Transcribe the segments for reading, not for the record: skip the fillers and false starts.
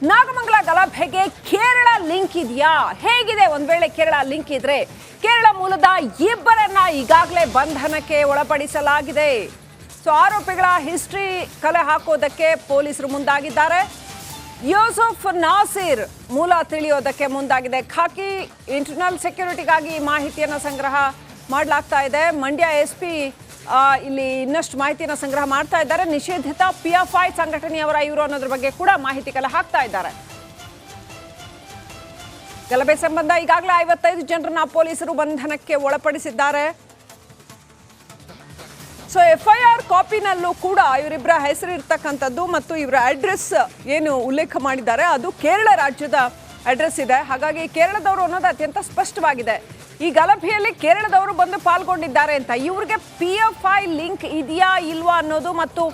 Nagamangala ಗಲಭೆಗೆ Kerala link ಇದೆಯಾ? ಹೇಗಿದೆ ಒಂದ್ ವೇಳೆ ಕೇರಳ ಲಿಂಕ್ ಇದ್ರೆ? ಕೇರಳ ಮೂಲದ ಇಬ್ಬರನ್ನ ಈಗಾಗಲೇ ಬಂಧನಕ್ಕೆ ಒಳಪಡಿಸಲಾಗಿದೆ. ಆರೋಪಿಗಳ ಹಿಸ್ಟ್ರಿ ಕಲೆ ಹಾಕೋದಕ್ಕೆ ಪೊಲೀಸರು ಮುಂದಾಗಿದ್ದಾರೆ. ಯೂಸುಫ್ ನಾಸಿರ್ ಮೂಲ ತಿಳಿಯೋದಕ್ಕೆ ಮುಂದಾಗಿದೆ. ಖಾಕಿ ಇಂಟರ್ನಲ್ ಸೆಕ್ಯೂರಿಟಿಗಾಗಿ ಮಾಹಿತಿಯನ್ನು ಸಂಗ್ರಹ ಮಾಡಲಾಗ್ತಾ ಇದೆ. ಮಂಡ್ಯ ಎಸ್ಪಿ ಇಲ್ಲಿ ಇನ್ನಷ್ಟು ಮಾಹಿತಿಯನ್ನು ಸಂಗ್ರಹ ಮಾಡ್ತಾ ಇದ್ದಾರೆ. ನಿಷೇಧಿತ PFI ಸಂಘಟನೆಯವರ ಇವರು ಅನ್ನೋದ್ರ ಬಗ್ಗೆ ಕೂಡ ಮಾಹಿತಿ ಕಲೆ ಹಾಕ್ತಾ ಇದ್ದಾರೆ. ಗಲಭೆ ಸಂಬಂಧ ಈಗಾಗಲೇ 55 ಜನರನ್ನ ಪೊಲೀಸರು ಬಂಧನಕ್ಕೆ ಒಳಪಡಿಸಿದ್ದಾರೆ. FIR ಕಾಪಿನಲ್ಲೂ ಕೂಡ ಇವರಿಬ್ಬರ ಹೆಸರು ಇರ್ತಕ್ಕಂಥದ್ದು ಮತ್ತು ಇವರ ಅಡ್ರೆಸ್ ಏನು ಉಲ್ಲೇಖ ಮಾಡಿದ್ದಾರೆ ಅದು ಕೇರಳ ರಾಜ್ಯದ ಅಡ್ರೆಸ್ ಇದೆ. ಹಾಗಾಗಿ ಕೇರಳದವರು ಅನ್ನೋದು ಅತ್ಯಂತ ಸ್ಪಷ್ಟವಾಗಿದೆ. ಈ ಗಲಭೆಯಲ್ಲಿ ಕೇರಳದವರು ಬಂದು ಪಾಲ್ಗೊಂಡಿದ್ದಾರೆ ಅಂತ. ಇವ್ರಿಗೆ PFI ಲಿಂಕ್ ಇದೆಯಾ ಇಲ್ವಾ ಅನ್ನೋದು ಮತ್ತು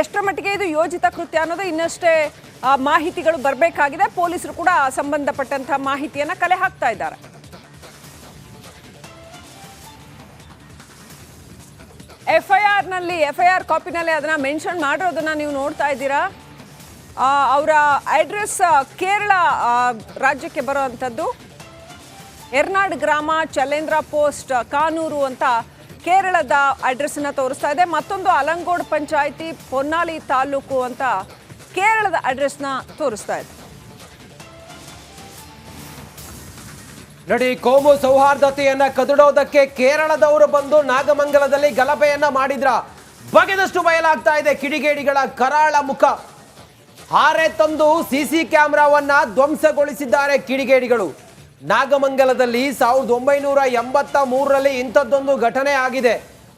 ಎಷ್ಟರ ಮಟ್ಟಿಗೆ ಇದು ಯೋಜಿತ ಕೃತ್ಯ ಅನ್ನೋದು ಇನ್ನಷ್ಟೇ ಮಾಹಿತಿಗಳು ಬರಬೇಕಾಗಿದೆ. ಪೊಲೀಸರು ಕೂಡ ಸಂಬಂಧಪಟ್ಟಂತಹ ಮಾಹಿತಿಯನ್ನ ಕಲೆ ಹಾಕ್ತಾ ಇದ್ದಾರೆ. FIR ಕಾಪಿನಲ್ಲಿ ಅದನ್ನ ಮೆನ್ಷನ್ ಮಾಡಿರೋದನ್ನ ನೀವು ನೋಡ್ತಾ ಇದ್ದೀರಾ. ಅವರ ಅಡ್ರೆಸ್ ಕೇರಳ ರಾಜ್ಯಕ್ಕೆ ಬರುವಂಥದ್ದು. ಎರ್ನಾಡ್ ಗ್ರಾಮ, ಚಲೇಂದ್ರ ಪೋಸ್ಟ್, ಕಾನೂರು ಅಂತ ಕೇರಳದ ಅಡ್ರೆಸ್ನ ತೋರಿಸ್ತಾ ಇದೆ. ಮತ್ತೊಂದು ಅಲಂಗೋಡ್ ಪಂಚಾಯಿತಿ, ಪೊನ್ನಾಲಿ ತಾಲೂಕು ಅಂತ ಕೇರಳದ ಅಡ್ರೆಸ್ನ ತೋರಿಸ್ತಾ ಇದೆ. ನೋಡಿ, ಕೋಮು ಸೌಹಾರ್ದತೆಯನ್ನ ಕದಡೋದಕ್ಕೆ ಕೇರಳದವರು ಬಂದು ನಾಗಮಂಗಲದಲ್ಲಿ ಗಲಭೆಯನ್ನ ಮಾಡಿದ್ರ ಬಗೆದಷ್ಟು ಬಯಲಾಗ್ತಾ ಇದೆ. ಕಿಡಿಗೇಡಿಗಳ ಕರಾಳ ಮುಖ. ಹಾರೆ ತಂದು CC ಕ್ಯಾಮೆರಾವನ್ನ ಧ್ವಂಸಗೊಳಿಸಿದ್ದಾರೆ ಕಿಡಿಗೇಡಿಗಳು. ನಾಗಮಂಗಲದಲ್ಲಿ 1983ರಲ್ಲಿ ಇಂಥದ್ದೊಂದು ಘಟನೆ ಆಗಿದೆ.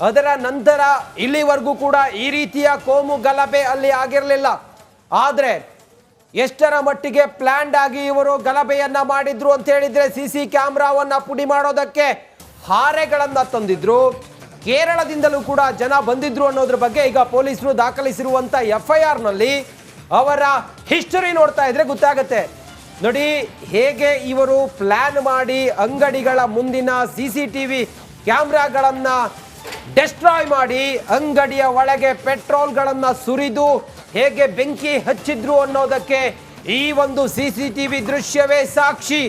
ಅದರ ನಂತರ ಇಲ್ಲಿವರೆಗೂ ಕೂಡ ಈ ರೀತಿಯ ಕೋಮು ಗಲಭೆ ಅಲ್ಲಿ ಆಗಿರಲಿಲ್ಲ. ಆದರೆ ಎಷ್ಟರ ಮಟ್ಟಿಗೆ ಪ್ಲಾನ್ಡ್ ಆಗಿ ಇವರು ಗಲಭೆಯನ್ನ ಮಾಡಿದ್ರು ಅಂತ ಹೇಳಿದ್ರೆ CC ಕ್ಯಾಮ್ರಾವನ್ನ ಪುಡಿ ಮಾಡೋದಕ್ಕೆ ಹಾರೆಗಳನ್ನ ತಂದಿದ್ರು. ಕೇರಳದಿಂದಲೂ ಕೂಡ ಜನ ಬಂದಿದ್ರು ಅನ್ನೋದ್ರ ಬಗ್ಗೆ ಈಗ ಪೊಲೀಸರು ದಾಖಲಿಸಿರುವಂತ FIR ನಲ್ಲಿ ಅವರ ಹಿಸ್ಟರಿ ನೋಡ್ತಾ ಇದ್ರೆ ಗೊತ್ತಾಗತ್ತೆ. ನೋಡಿ, ಹೇಗೆ ಇವರು ಪ್ಲಾನ್ ಮಾಡಿ ಅಂಗಡಿಗಳ ಮುಂದಿನ CCTV ಕ್ಯಾಮ್ರಾಗಳನ್ನ ಡೆಸ್ಟ್ರಾಯ್ ಮಾಡಿ ಅಂಗಡಿಯ ಒಳಗೆ ಪೆಟ್ರೋಲ್ಗಳನ್ನ ಸುರಿದು ಹೇಗೆ ಬೆಂಕಿ ಹಚ್ಚಿದ್ರು ಅನ್ನೋದಕ್ಕೆ ಈ ಒಂದು CCTV ದೃಶ್ಯವೇ ಸಾಕ್ಷಿ.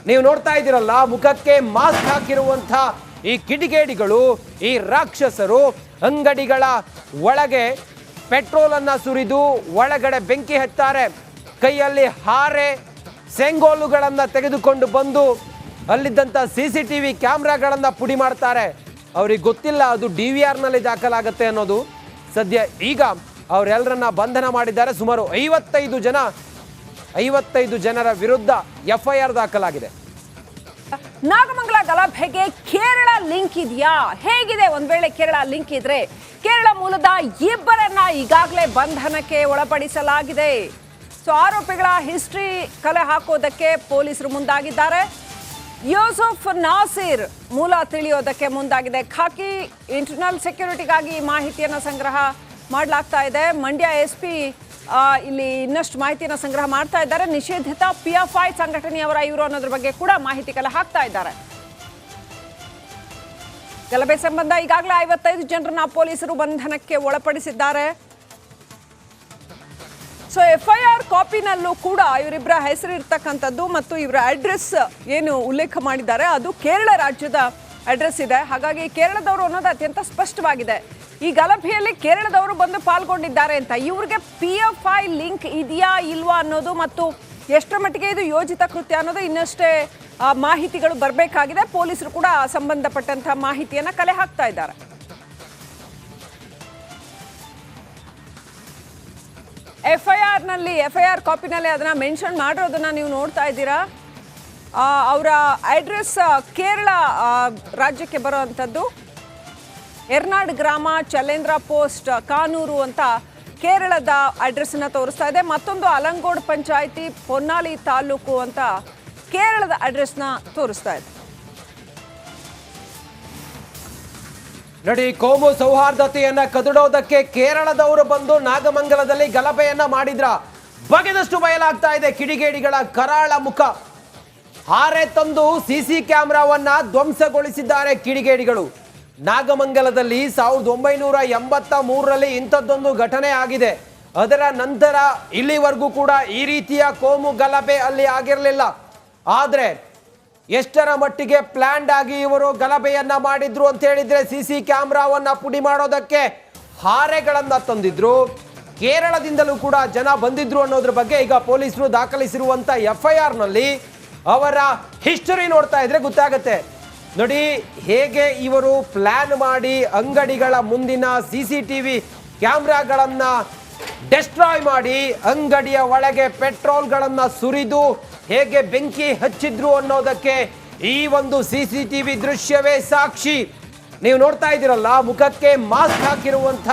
ನೀವು ನೋಡ್ತಾ ಇದ್ದೀರಲ್ಲ, ಮುಖಕ್ಕೆ ಮಾಸ್ಕ್ ಹಾಕಿರುವಂಥ ಈ ಕಿಡಿಗೇಡಿಗಳು, ಈ ರಾಕ್ಷಸರು ಅಂಗಡಿಗಳ ಒಳಗೆ ಪೆಟ್ರೋಲ್ ಅನ್ನ ಸುರಿದು ಒಳಗಡೆ ಬೆಂಕಿ ಹಚ್ತಾರೆ. ಕೈಯಲ್ಲಿ ಹಾರೆ ಸೆಂಗೋಲುಗಳನ್ನ ತೆಗೆದುಕೊಂಡು ಬಂದು ಅಲ್ಲಿದ್ದಂಥ CCTV ಕ್ಯಾಮ್ರಾಗಳನ್ನ ಪುಡಿ ಮಾಡ್ತಾರೆ. ಅವ್ರಿಗೆ ಗೊತ್ತಿಲ್ಲ ಅದು DVR ನಲ್ಲಿ ದಾಖಲಾಗತ್ತೆ ಅನ್ನೋದು. ಸದ್ಯ ಈಗ ಅವರೆಲ್ಲರನ್ನ ಬಂಧನ ಮಾಡಿದ್ದಾರೆ. ಸುಮಾರು 55 ಜನರ ವಿರುದ್ಧ FIR ದಾಖಲಾಗಿದೆ. ನಾಗಮಂಗಲ ಗಲಭೆಗೆ ಕೇರಳ ಲಿಂಕ್ ಇದೆಯಾ? ಹೇಗಿದೆ ಒಂದ್ ವೇಳೆ ಕೇರಳ ಲಿಂಕ್ ಇದ್ರೆ? ಕೇರಳ ಮೂಲದ ಇಬ್ಬರನ್ನ ಈಗಾಗಲೇ ಬಂಧನಕ್ಕೆ ಒಳಪಡಿಸಲಾಗಿದೆ. ಆರೋಪಿಗಳ ಹಿಸ್ಟ್ರಿ ಕಲೆ ಹಾಕೋದಕ್ಕೆ ಪೊಲೀಸರು ಮುಂದಾಗಿದ್ದಾರೆ. ಯೂಸುಫ್ ನಾಸಿರ್ ಮೂಲ ತಿಳಿಯೋದಕ್ಕೆ ಮುಂದಾಗಿದೆ. ಖಾಕಿ ಇಂಟರ್ನಲ್ ಸೆಕ್ಯೂರಿಟಿಗಾಗಿ ಮಾಹಿತಿಯನ್ನು ಸಂಗ್ರಹ ಮಾಡಲಾಗ್ತಾ ಇದೆ. ಮಂಡ್ಯ ಎಸ್ಪಿ ಇಲ್ಲಿ ಇನ್ನಷ್ಟು ಮಾಹಿತಿಯನ್ನು ಸಂಗ್ರಹ ಮಾಡ್ತಾ ಇದ್ದಾರೆ. ನಿಷೇಧಿತ PFI ಸಂಘಟನೆಯವರ ಇವರು ಅನ್ನೋದ್ರ ಬಗ್ಗೆ ಕೂಡ ಮಾಹಿತಿ ಕಲೆ ಹಾಕ್ತಾ ಇದ್ದಾರೆ. ಗಲಭೆ ಸಂಬಂಧ ಈಗಾಗಲೇ 55 ಜನರನ್ನ ಪೊಲೀಸರು ಬಂಧನಕ್ಕೆ ಒಳಪಡಿಸಿದ್ದಾರೆ. FIR ಕಾಪಿನಲ್ಲೂ ಕೂಡ ಇವರಿಬ್ಬರ ಹೆಸರು ಇರ್ತಕ್ಕಂಥದ್ದು ಮತ್ತು ಇವರ ಅಡ್ರೆಸ್ ಏನು ಉಲ್ಲೇಖ ಮಾಡಿದ್ದಾರೆ ಅದು ಕೇರಳ ರಾಜ್ಯದ ಅಡ್ರೆಸ್ ಇದೆ. ಹಾಗಾಗಿ ಕೇರಳದವರು ಅನ್ನೋದು ಅತ್ಯಂತ ಸ್ಪಷ್ಟವಾಗಿದೆ. ಈ ಗಲಭೆಯಲ್ಲಿ ಕೇರಳದವರು ಬಂದು ಪಾಲ್ಗೊಂಡಿದ್ದಾರೆ ಅಂತ. ಇವ್ರಿಗೆ PFI ಲಿಂಕ್ ಇದೆಯಾ ಇಲ್ವಾ ಅನ್ನೋದು ಮತ್ತು ಎಷ್ಟರ ಮಟ್ಟಿಗೆ ಇದು ಯೋಜಿತ ಕೃತ್ಯ ಅನ್ನೋದು ಇನ್ನಷ್ಟೇ ಮಾಹಿತಿಗಳು ಬರಬೇಕಾಗಿದೆ. ಪೊಲೀಸರು ಕೂಡ ಸಂಬಂಧಪಟ್ಟಂತಹ ಮಾಹಿತಿಯನ್ನ ಕಲೆ ಹಾಕ್ತಾ ಇದ್ದಾರೆ. FIR ಕಾಪಿನಲ್ಲಿ ಅದನ್ನ ಮೆನ್ಷನ್ ಮಾಡಿರೋದನ್ನ ನೀವು ನೋಡ್ತಾ ಇದ್ದೀರಾ. ಅವರ ಅಡ್ರೆಸ್ ಕೇರಳ ರಾಜ್ಯಕ್ಕೆ ಬರುವಂಥದ್ದು. ಎರ್ನಾಡ್ ಗ್ರಾಮ, ಚಲೇಂದ್ರ ಪೋಸ್ಟ್, ಕಾನೂರು ಅಂತ ಕೇರಳದ ಅಡ್ರೆಸ್ನ ತೋರಿಸ್ತಾ ಇದೆ. ಮತ್ತೊಂದು ಅಲಂಗೋಡ್ ಪಂಚಾಯಿತಿ, ಪೊನ್ನಾಲಿ ತಾಲೂಕು ಅಂತ ಕೇರಳದ ಅಡ್ರೆಸ್ನ ತೋರಿಸ್ತಾ ಇದೆ. ನೋಡಿ, ಕೋಮು ಸೌಹಾರ್ದತೆಯನ್ನ ಕದಡೋದಕ್ಕೆ ಕೇರಳದವರು ಬಂದು ನಾಗಮಂಗಲದಲ್ಲಿ ಗಲಭೆಯನ್ನ ಮಾಡಿದ್ರ ಬಗೆದಷ್ಟು ಬಯಲಾಗ್ತಾ ಇದೆ. ಕಿಡಿಗೇಡಿಗಳ ಕರಾಳ ಮುಖ. ಹಾರೆ ತಂದು CC ಕ್ಯಾಮ್ರಾವನ್ನ ಧ್ವಂಸಗೊಳಿಸಿದ್ದಾರೆ ಕಿಡಿಗೇಡಿಗಳು. ನಾಗಮಂಗಲದಲ್ಲಿ 1983ರಲ್ಲಿ ಇಂಥದ್ದೊಂದು ಘಟನೆ ಆಗಿದೆ. ಅದರ ನಂತರ ಇಲ್ಲಿವರೆಗೂ ಕೂಡ ಈ ರೀತಿಯ ಕೋಮು ಗಲಭೆ ಅಲ್ಲಿ ಆಗಿರಲಿಲ್ಲ. ಆದರೆ ಎಷ್ಟರ ಮಟ್ಟಿಗೆ ಪ್ಲಾನ್ಡ್ ಆಗಿ ಇವರು ಗಲಭೆಯನ್ನ ಮಾಡಿದ್ರು ಅಂತ ಹೇಳಿದ್ರೆ ಸಿಸಿ ಕ್ಯಾಮ್ರಾವನ್ನ ಪುಡಿ ಮಾಡೋದಕ್ಕೆ ಹಾರೆಗಳನ್ನ ತಂದಿದ್ರು. ಕೇರಳದಿಂದಲೂ ಕೂಡ ಜನ ಬಂದಿದ್ರು ಅನ್ನೋದ್ರ ಬಗ್ಗೆ ಈಗ ಪೊಲೀಸರು ದಾಖಲಿಸಿರುವಂತ FIR ನಲ್ಲಿ ಅವರ ಹಿಸ್ಟರಿ ನೋಡ್ತಾ ಇದ್ರೆ ಗೊತ್ತಾಗುತ್ತೆ. ನೋಡಿ ಹೇಗೆ ಇವರು ಪ್ಲಾನ್ ಮಾಡಿ ಅಂಗಡಿಗಳ ಮುಂದಿನ CCTV ಕ್ಯಾಮ್ರಾಗಳನ್ನ ಡೆಸ್ಟ್ರಾಯ್ ಮಾಡಿ ಅಂಗಡಿಯ ಒಳಗೆ ಪೆಟ್ರೋಲ್ಗಳನ್ನ ಸುರಿದು ಹೇಗೆ ಬೆಂಕಿ ಹಚ್ಚಿದ್ರು ಅನ್ನೋದಕ್ಕೆ ಈ ಒಂದು CCTV ದೃಶ್ಯವೇ ಸಾಕ್ಷಿ. ನೀವು ನೋಡ್ತಾ ಇದ್ದೀರಲ್ಲ, ಮುಖಕ್ಕೆ ಮಾಸ್ಕ್ ಹಾಕಿರುವಂತ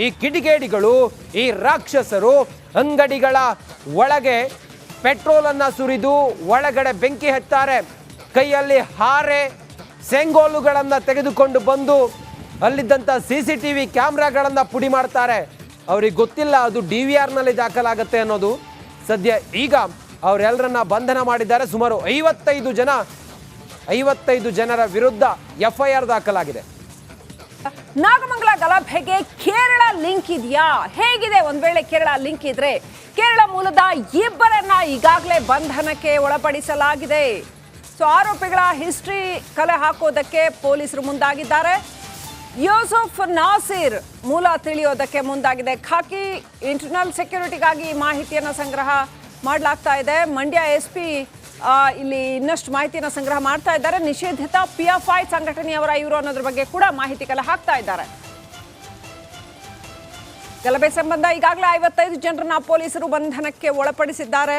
ಈ ಕಿಡಿಗೇಡಿಗಳು, ಈ ರಾಕ್ಷಸರು ಅಂಗಡಿಗಳ ಒಳಗೆ ಪೆಟ್ರೋಲ್ ಅನ್ನ ಸುರಿದು ಒಳಗಡೆ ಬೆಂಕಿ ಹಚ್ತಾರೆ. ಕೈಯಲ್ಲಿ ಹಾರೆ ಸೆಂಗೋಲುಗಳನ್ನ ತೆಗೆದುಕೊಂಡು ಬಂದು ಅಲ್ಲಿದ್ದಂಥ CCTV ಕ್ಯಾಮ್ರಾಗಳನ್ನ ಪುಡಿ ಮಾಡ್ತಾರೆ. ಅವ್ರಿಗೆ ಗೊತ್ತಿಲ್ಲ ಅದು DVR ನಲ್ಲಿ ದಾಖಲಾಗುತ್ತೆ ಅನ್ನೋದು. ಸದ್ಯ ಈಗ ಅವರೆಲ್ಲರನ್ನ ಬಂಧನ ಮಾಡಿದ್ದಾರೆ. ಸುಮಾರು 55 ಜನರ ವಿರುದ್ಧ FIR ದಾಖಲಾಗಿದೆ. ನಾಗಮಂಗಲ ಗಲಭೆಗೆ ಕೇರಳ ಲಿಂಕ್ ಇದೆಯಾ? ಹೇಗಿದೆ ಒಂದ್ ವೇಳೆ ಕೇರಳ ಲಿಂಕ್ ಇದ್ರೆ? ಕೇರಳ ಮೂಲದ ಇಬ್ಬರನ್ನ ಈಗಾಗಲೇ ಬಂಧನಕ್ಕೆ ಒಳಪಡಿಸಲಾಗಿದೆ. ಸೊ ಆರೋಪಿಗಳ ಹಿಸ್ಟ್ರಿ ಕಲೆ ಹಾಕೋದಕ್ಕೆ ಪೊಲೀಸರು ಮುಂದಾಗಿದ್ದಾರೆ. ಯೂಸುಫ್ ನಾಸಿರ್ ಮೂಲ ತಿಳಿಯೋದಕ್ಕೆ ಮುಂದಾಗಿದೆ. ಖಾಕಿ ಇಂಟರ್ನಲ್ ಸೆಕ್ಯೂರಿಟಿಗಾಗಿ ಮಾಹಿತಿಯನ್ನು ಸಂಗ್ರಹ ಮಾಡಲಾಗ್ತಾ ಇದೆ. ಮಂಡ್ಯ SP ಇಲ್ಲಿ ಇನ್ನಷ್ಟು ಮಾಹಿತಿಯನ್ನು ಸಂಗ್ರಹ ಮಾಡ್ತಾ ಇದ್ದಾರೆ. ನಿಷೇಧಿತ PFI ಸಂಘಟನೆಯವರ ಇವರು ಅನ್ನೋದ್ರ ಬಗ್ಗೆ ಕೂಡ ಮಾಹಿತಿ ಕಲೆ ಹಾಕ್ತಾ ಇದ್ದಾರೆ. ಗಲಭೆ ಸಂಬಂಧ ಈಗಾಗಲೇ 55 ಜನರನ್ನ ಪೊಲೀಸರು ಬಂಧನಕ್ಕೆ ಒಳಪಡಿಸಿದ್ದಾರೆ.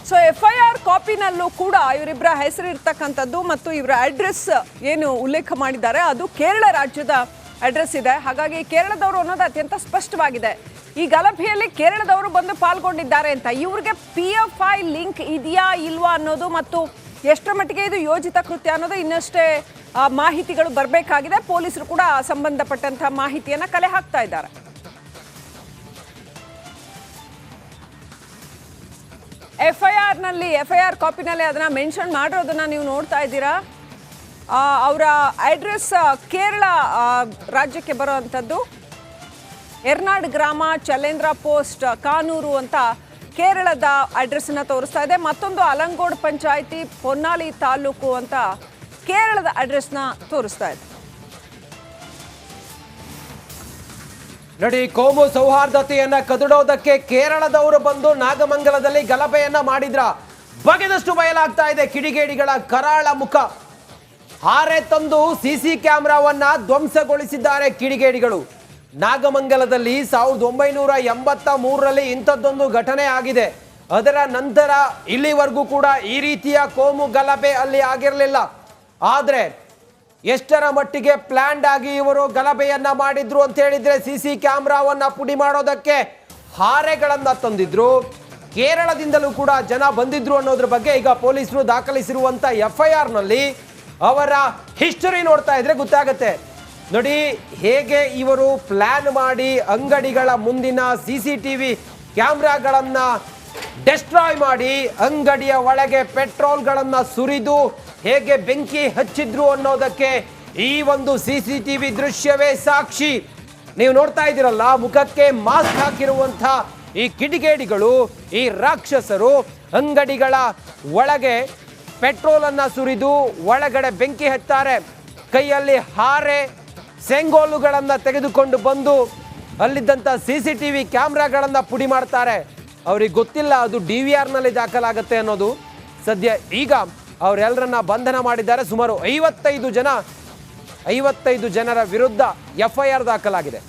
ಸೊ FIR ಕಾಪಿನಲ್ಲೂ ಕೂಡ ಇವರಿಬ್ಬರ ಹೆಸರು ಇರ್ತಕ್ಕಂಥದ್ದು ಮತ್ತು ಇವರ ಅಡ್ರೆಸ್ ಏನು ಉಲ್ಲೇಖ ಮಾಡಿದ್ದಾರೆ ಅದು ಕೇರಳ ರಾಜ್ಯದ ಅಡ್ರೆಸ್ ಇದೆ. ಹಾಗಾಗಿ ಕೇರಳದವರು ಅನ್ನೋದು ಅತ್ಯಂತ ಸ್ಪಷ್ಟವಾಗಿದೆ. ಈ ಗಲಭೆಯಲ್ಲಿ ಕೇರಳದವರು ಬಂದು ಪಾಲ್ಗೊಂಡಿದ್ದಾರೆ ಅಂತ. ಇವ್ರಿಗೆ PFI ಲಿಂಕ್ ಇದೆಯಾ ಇಲ್ವಾ ಅನ್ನೋದು ಮತ್ತು ಎಷ್ಟರ ಮಟ್ಟಿಗೆ ಇದು ಯೋಜಿತ ಕೃತ್ಯ ಅನ್ನೋದು ಇನ್ನಷ್ಟೇ ಮಾಹಿತಿಗಳು ಬರಬೇಕಾಗಿದೆ. ಪೊಲೀಸರು ಕೂಡ ಸಂಬಂಧಪಟ್ಟಂತಹ ಮಾಹಿತಿಯನ್ನ ಕಲೆ ಹಾಕ್ತಾ ಇದ್ದಾರೆ. FIR ಕಾಪಿನಲ್ಲಿ ಅದನ್ನ ಮೆನ್ಷನ್ ಮಾಡಿರೋದನ್ನ ನೀವು ನೋಡ್ತಾ ಇದ್ದೀರಾ. ಅವರ ಅಡ್ರೆಸ್ ಕೇರಳ ರಾಜ್ಯಕ್ಕೆ ಬರುವಂಥದ್ದು. ಎರ್ನಾಡ್ ಗ್ರಾಮ, ಚಲೇಂದ್ರ ಪೋಸ್ಟ್, ಕಾನೂರು ಅಂತ ಕೇರಳದ ಅಡ್ರೆಸ್ನ ತೋರಿಸ್ತಾ ಇದೆ. ಮತ್ತೊಂದು ಅಲಂಗೋಡ್ ಪಂಚಾಯಿತಿ, ಪೊನ್ನಾಲಿ ತಾಲೂಕು ಅಂತ ಕೇರಳದ ಅಡ್ರೆಸ್ನ ತೋರಿಸ್ತಾ ಇದೆ. ನೋಡಿ, ಕೋಮು ಸೌಹಾರ್ದತೆಯನ್ನ ಕದಡೋದಕ್ಕೆ ಕೇರಳದವರು ಬಂದು ನಾಗಮಂಗಲದಲ್ಲಿ ಗಲಭೆಯನ್ನ ಮಾಡಿದ್ರ ಬಗೆದಷ್ಟು ಬಯಲಾಗ್ತಾ ಇದೆ. ಕಿಡಿಗೇಡಿಗಳ ಕರಾಳ ಮುಖ. ಹಾರೆ ತಂದು CC ಕ್ಯಾಮ್ರಾವನ್ನ ಧ್ವಂಸಗೊಳಿಸಿದ್ದಾರೆ ಕಿಡಿಗೇಡಿಗಳು. ನಾಗಮಂಗಲದಲ್ಲಿ 1983ರಲ್ಲಿ ಇಂಥದ್ದೊಂದು ಘಟನೆ ಆಗಿದೆ. ಅದರ ನಂತರ ಇಲ್ಲಿವರೆಗೂ ಕೂಡ ಈ ರೀತಿಯ ಕೋಮು ಗಲಭೆ ಅಲ್ಲಿ ಆಗಿರಲಿಲ್ಲ. ಆದರೆ ಎಷ್ಟರ ಮಟ್ಟಿಗೆ ಪ್ಲಾನ್ಡ್ ಆಗಿ ಇವರು ಗಲಭೆಯನ್ನ ಮಾಡಿದ್ರು ಅಂತ ಹೇಳಿದ್ರೆ CC ಕ್ಯಾಮ್ರಾವನ್ನ ಪುಡಿ ಮಾಡೋದಕ್ಕೆ ಹಾರೆಗಳನ್ನ ತಂದಿದ್ರು. ಕೇರಳದಿಂದಲೂ ಕೂಡ ಜನ ಬಂದಿದ್ರು ಅನ್ನೋದ್ರ ಬಗ್ಗೆ ಈಗ ಪೊಲೀಸರು ದಾಖಲಿಸಿರುವಂತ FIR ನಲ್ಲಿ ಅವರ ಹಿಸ್ಟರಿ ನೋಡ್ತಾ ಇದ್ರೆ ಗೊತ್ತಾಗುತ್ತೆ. ನೋಡಿ ಹೇಗೆ ಇವರು ಪ್ಲಾನ್ ಮಾಡಿ ಅಂಗಡಿಗಳ ಮುಂದಿನ CCTV ಕ್ಯಾಮ್ರಾಗಳನ್ನ ಡೆಸ್ಟ್ರಾಯ್ ಮಾಡಿ ಅಂಗಡಿಯ ಒಳಗೆ ಪೆಟ್ರೋಲ್ಗಳನ್ನ ಸುರಿದು ಹೇಗೆ ಬೆಂಕಿ ಹಚ್ಚಿದ್ರು ಅನ್ನೋದಕ್ಕೆ ಈ ಒಂದು CCTV ದೃಶ್ಯವೇ ಸಾಕ್ಷಿ. ನೀವು ನೋಡ್ತಾ ಇದ್ದೀರಲ್ಲ, ಮುಖಕ್ಕೆ ಮಾಸ್ಕ್ ಹಾಕಿರುವಂತ ಈ ಕಿಡಿಗೇಡಿಗಳು, ಈ ರಾಕ್ಷಸರು ಅಂಗಡಿಗಳ ಒಳಗೆ ಪೆಟ್ರೋಲ್ ಅನ್ನ ಸುರಿದು ಒಳಗಡೆ ಬೆಂಕಿ ಹಚ್ತಾರೆ. ಕೈಯಲ್ಲಿ ಹಾರೆ ಸೆಂಗೋಲುಗಳನ್ನ ತೆಗೆದುಕೊಂಡು ಬಂದು ಅಲ್ಲಿದ್ದಂಥ CCTV ಕ್ಯಾಮ್ರಾಗಳನ್ನ ಪುಡಿ ಮಾಡ್ತಾರೆ. ಅವ್ರಿಗೆ ಗೊತ್ತಿಲ್ಲ ಅದು DVR ನಲ್ಲಿ ದಾಖಲಾಗುತ್ತೆ ಅನ್ನೋದು. ಸದ್ಯ ಈಗ ಅವರೆಲ್ಲರನ್ನ ಬಂಧನ ಮಾಡಿದ್ದಾರೆ. ಸುಮಾರು 55 ಜನರ ವಿರುದ್ಧ FIR ದಾಖಲಾಗಿದೆ.